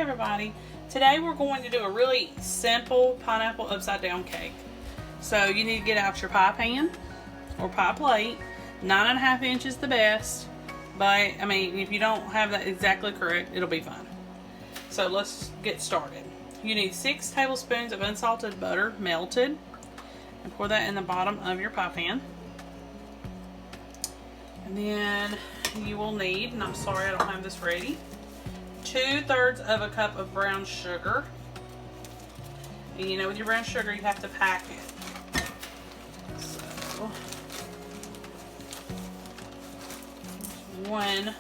everybody. Today we're going to do a really simple pineapple upside down cake. So you need to get out your pie pan or pie plate. 9.5 inches the best, but I mean if you don't have that exactly correct, it'll be fine. So let's get started. You need 6 tablespoons of unsalted butter melted, and pour that in the bottom of your pie pan. And then you will need, and I'm sorry I don't have this ready, 2/3 of a cup of brown sugar. And you know, with your brown sugar you have to pack it. So one.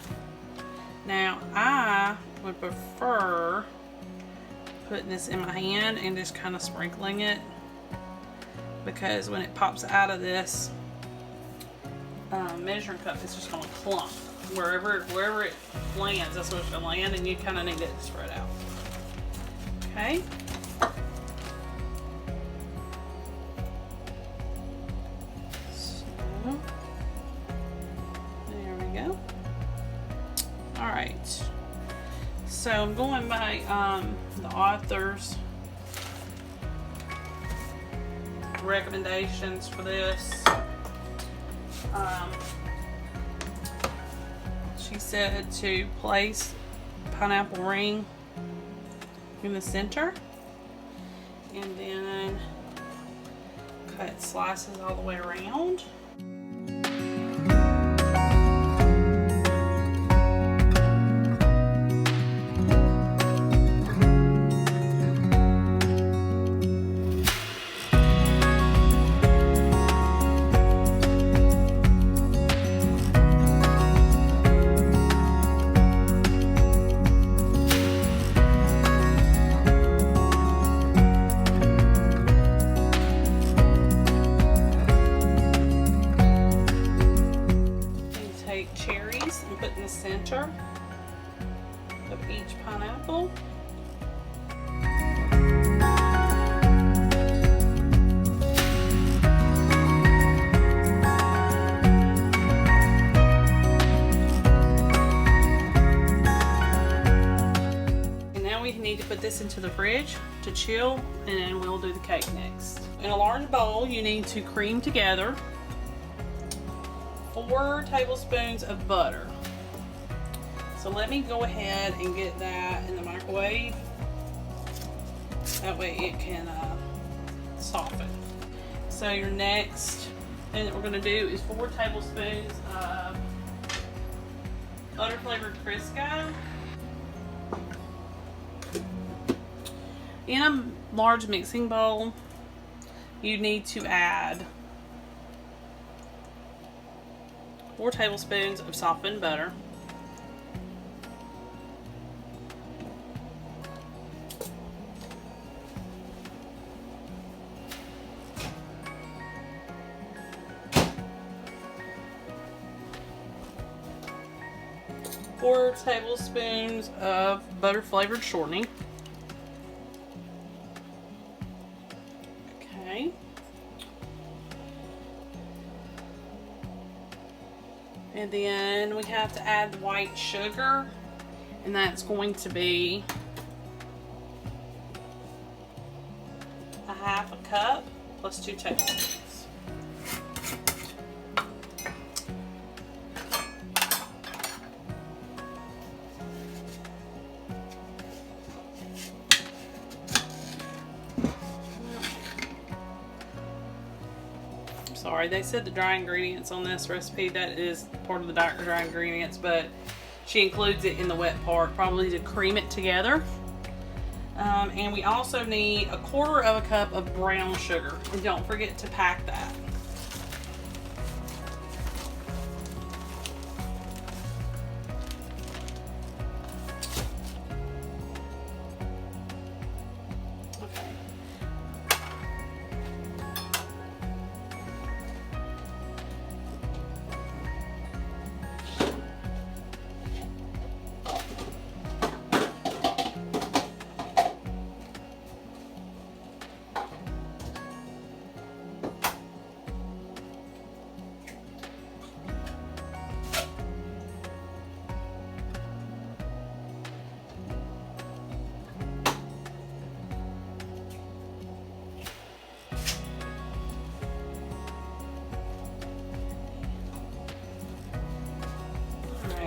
Now I would prefer putting this in my hand and just kind of sprinkling it, because when it pops out of this measuring cup, it's just going to clump. Wherever it lands, that's where it's going to land, and you kind of need it to spread out. Okay. So, there we go. Alright. So I'm going by the author's recommendations for this. She said to place pineapple ring in the center and then cut slices all the way around. Cherries and put in the center of each pineapple. And now we need to put this into the fridge to chill, and then we'll do the cake next. In a large bowl, you need to cream together 4 tablespoons of butter. So let me go ahead and get that in the microwave. That way it can soften. So your next thing that we're going to do is 4 tablespoons of butter flavored Crisco. In a large mixing bowl, you need to add 4 tablespoons of softened butter, 4 tablespoons of butter flavored shortening. Okay. And then we have to add the white sugar, and that's going to be 1/2 cup plus 2 tablespoons. Sorry, they said the dry ingredients on this recipe, that is part of the dry ingredients, but she includes it in the wet part, probably to cream it together. And we also need 1/4 cup of brown sugar, and don't forget to pack that.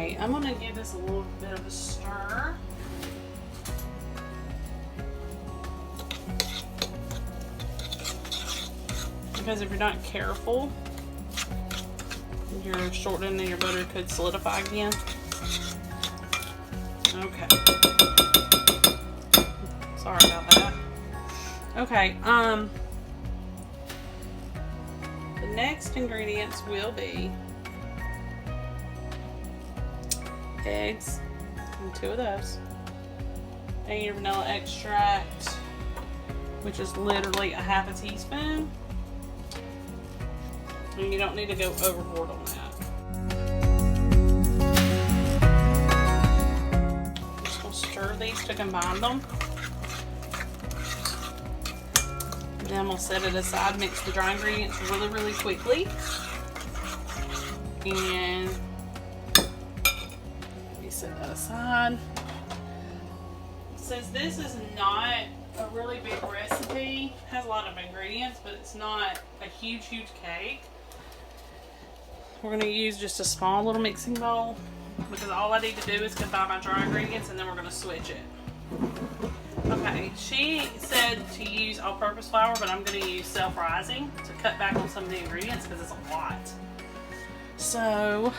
Okay, I'm gonna give this a little bit of a stir. Because if you're not careful, your shortening and your butter could solidify again. Okay. Sorry about that. Okay, the next ingredients will be eggs, and 2 of those, and your vanilla extract, which is literally a half a teaspoon. And you don't need to go overboard on that. I'm just going to stir these to combine them. Then we'll set it aside, mix the dry ingredients really, really quickly. And let me set that aside. Since this is not a really big recipe, it has a lot of ingredients, but it's not a huge, huge cake. We're going to use just a small little mixing bowl because all I need to do is combine my dry ingredients and then we're going to switch it. Okay, she said to use all-purpose flour, but I'm going to use self-rising to cut back on some of the ingredients because it's a lot. So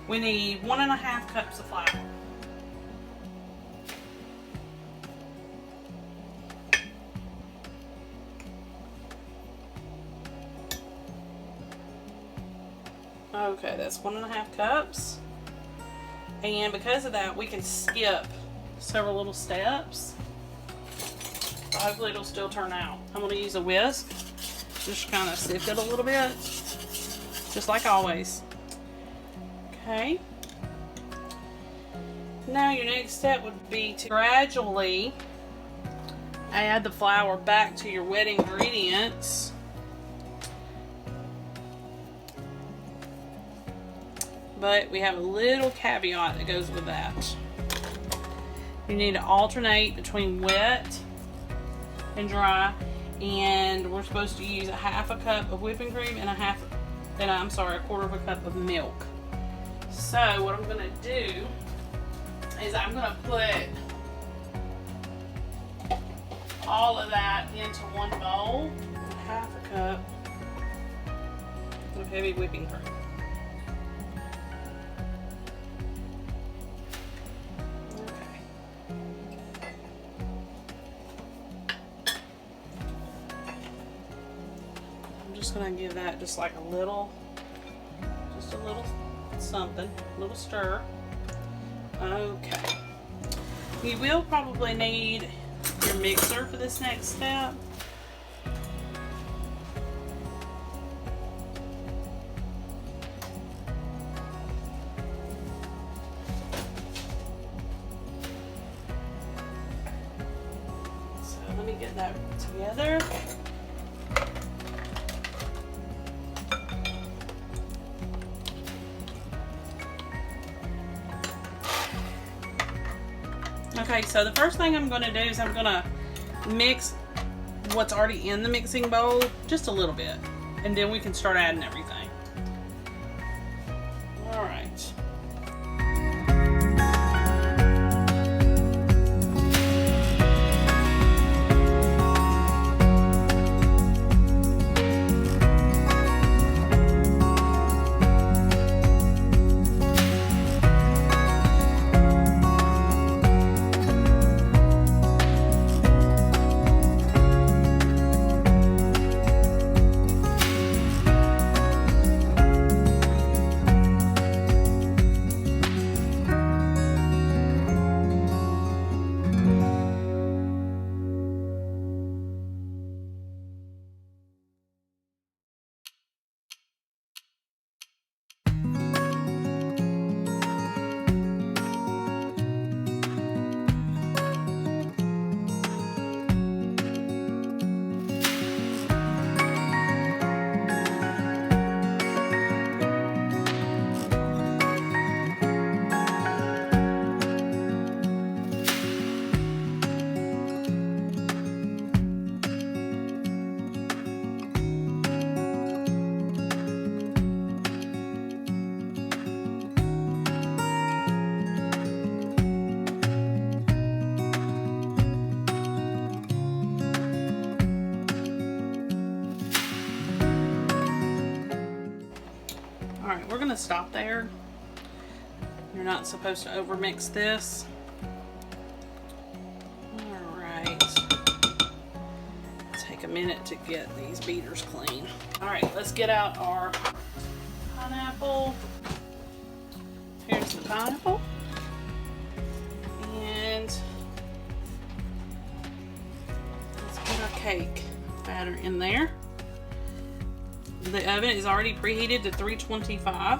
we need 1.5 cups of flour. Okay, that's 1.5 cups. And because of that, we can skip several little steps. Hopefully it'll still turn out. I'm going to use a whisk. Just kind of sift it a little bit. Just like always. Okay. Now your next step would be to gradually add the flour back to your wet ingredients. But we have a little caveat that goes with that. You need to alternate between wet and dry, and we're supposed to use 1/2 cup of whipping cream and a 1/4 of a cup of milk. So what I'm gonna do is I'm gonna put all of that into one bowl with 1/2 cup of heavy whipping cream. Just gonna give that just like a little something, a little stir. Okay. You will probably need your mixer for this next step. So let me get that together. Okay, so the first thing I'm going to do is I'm going to mix what's already in the mixing bowl just a little bit, and then we can start adding everything. All right. to stop there. You're not supposed to overmix this. Alright. Take a minute to get these beaters clean. Alright, let's get out our pineapple. Here's the pineapple. And let's put our cake batter in there. The oven is already preheated to 325.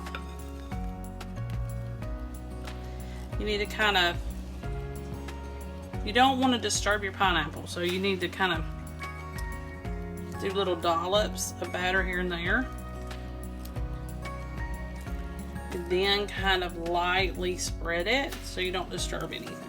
You need to kind of, you don't want to disturb your pineapple, so you need to kind of do little dollops of batter here and there. And then kind of lightly spread it so you don't disturb anything.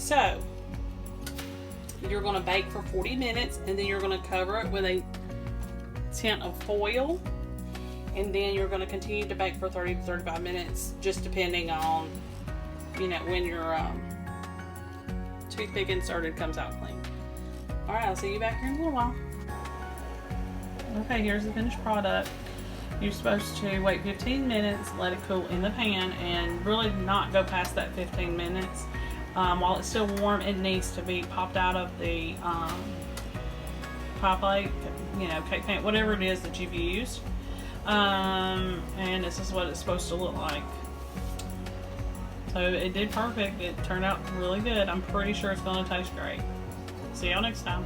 So you're going to bake for 40 minutes and then you're going to cover it with a tint of foil, and then you're going to continue to bake for 30 to 35 minutes, just depending on, you know, when your toothpick inserted comes out clean. Alright, I'll see you back here in a little while. Okay, here's the finished product. You're supposed to wait 15 minutes, let it cool in the pan, and really not go past that 15 minutes. While it's still warm, it needs to be popped out of the pie plate, you know, cake pan, whatever it is that you've used. And this is what it's supposed to look like. So it did perfect. It turned out really good. I'm pretty sure it's going to taste great. See y'all next time.